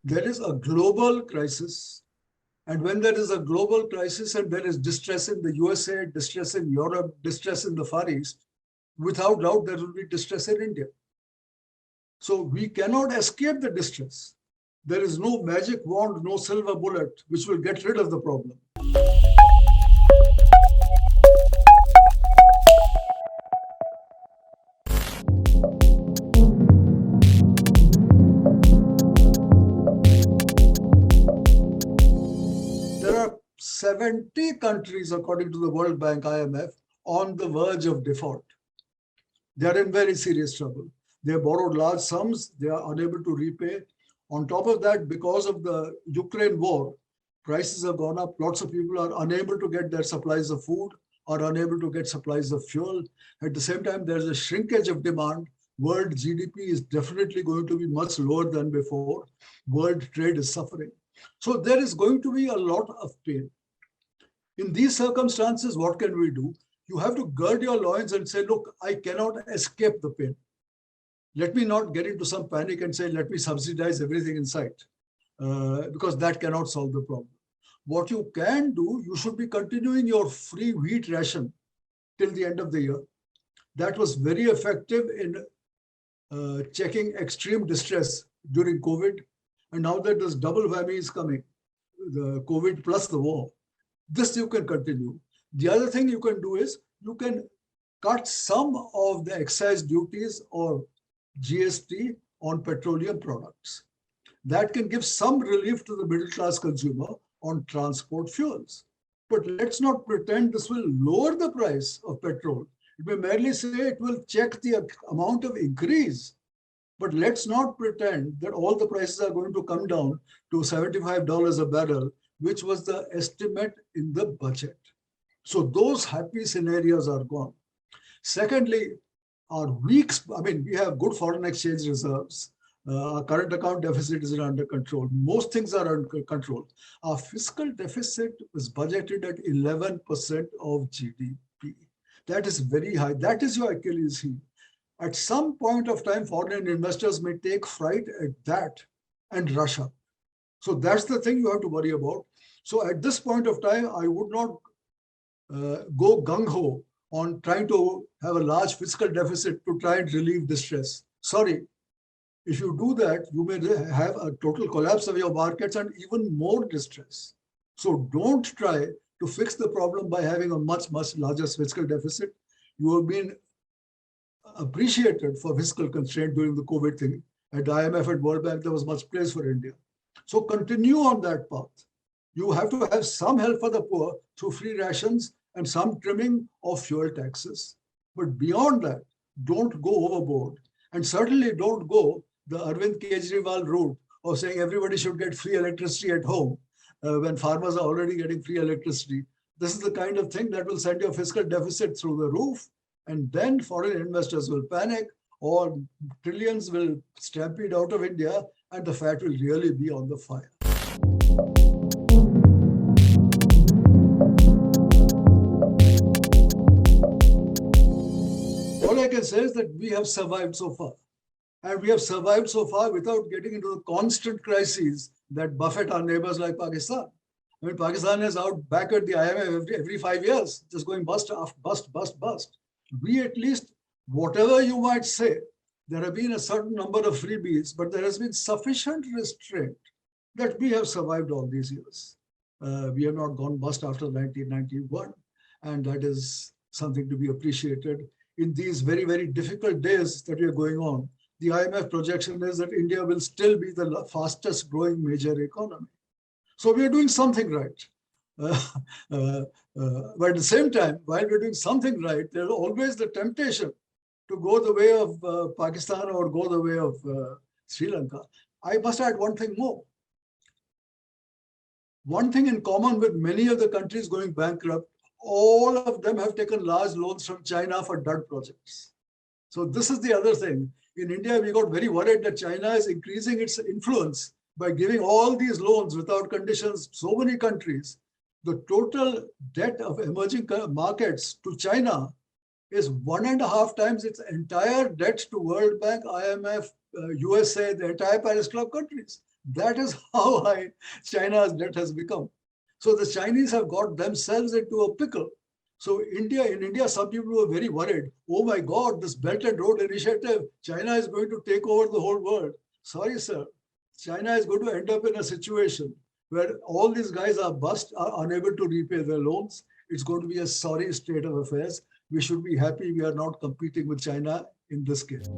There is a global crisis. And when there is a global crisis and there is distress in the USA, distress in Europe, distress in the Far East, without doubt there will be distress in India. So we cannot escape the distress. There is no magic wand, no silver bullet, which will get rid of the problem. There are 70 countries, according to the World Bank, IMF, on the verge of default. They are in very serious trouble. They have borrowed large sums. They are unable to repay. On top of that, because of the Ukraine war, prices have gone up. Lots of people are unable to get their supplies of food, are unable to get supplies of fuel. At the same time, there's a shrinkage of demand. World GDP is definitely going to be much lower than before. World trade is suffering. So there is going to be a lot of pain. In these circumstances, what can we do? You have to gird your loins and say, look, I cannot escape the pain. Let me not get into some panic and say, let me subsidize everything in sight, because that cannot solve the problem. What you can do, you should be continuing your free wheat ration till the end of the year. That was very effective in checking extreme distress during COVID. And now that this double whammy is coming, the COVID plus the war, this you can continue. The other thing you can do is you can cut some of the excise duties or GST on petroleum products. That can give some relief to the middle class consumer on transport fuels. But let's not pretend this will lower the price of petrol. It may merely say it will check the amount of increase. But let's not pretend that all the prices are going to come down to $75 a barrel, which was the estimate in the budget. So those happy scenarios are gone. Secondly, our we have good foreign exchange reserves. Our current account deficit is under control. Most things are under control. Our fiscal deficit was budgeted at 11% of GDP. That is very high. That is your Achilles heel. At some point of time, foreign investors may take fright at that and rush up. So that's the thing you have to worry about. So at this point of time, I would not go gung-ho on trying to have a large fiscal deficit to try and relieve distress. Sorry, if you do that, you may have a total collapse of your markets and even more distress. So don't try to fix the problem by having a much, much larger fiscal deficit. You have been appreciated for fiscal constraint during the COVID thing. At IMF and World Bank, there was much praise for India. So continue on that path. You have to have some help for the poor through free rations and some trimming of fuel taxes. But beyond that, don't go overboard. And certainly don't go the Arvind Kejriwal route of saying everybody should get free electricity at home when farmers are already getting free electricity. This is the kind of thing that will send your fiscal deficit through the roof. And then foreign investors will panic, or trillions will stampede out of India, and the fat will really be on the fire. All I can say is that we have survived so far. And we have survived so far without getting into the constant crises that buffet our neighbors like Pakistan. I mean, Pakistan is out back at the IMF every 5 years, just going bust after bust, bust, bust. We at least, whatever you might say, there have been a certain number of freebies, but there has been sufficient restraint that we have survived all these years. We have not gone bust after 1991, and that is something to be appreciated. In these very, very difficult days that we are going on, the IMF projection is that India will still be the fastest growing major economy. So we are doing something right. But at the same time, while we're doing something right, there's always the temptation to go the way of Pakistan or go the way of Sri Lanka. I must add one thing more. One thing in common with many of the countries going bankrupt, all of them have taken large loans from China for dud projects. So this is the other thing. In India, we got very worried that China is increasing its influence by giving all these loans without conditions, so many countries. The total debt of emerging markets to China is 1.5 times its entire debt to World Bank, IMF, USA, the entire Paris Club countries. That is how high China's debt has become. So the Chinese have got themselves into a pickle. So in India, some people were very worried. Oh my God, this Belt and Road Initiative, China is going to take over the whole world. Sorry, sir. China is going to end up in a situation where all these guys are bust, are unable to repay their loans. It's going to be a sorry state of affairs. We should be happy we are not competing with China in this case.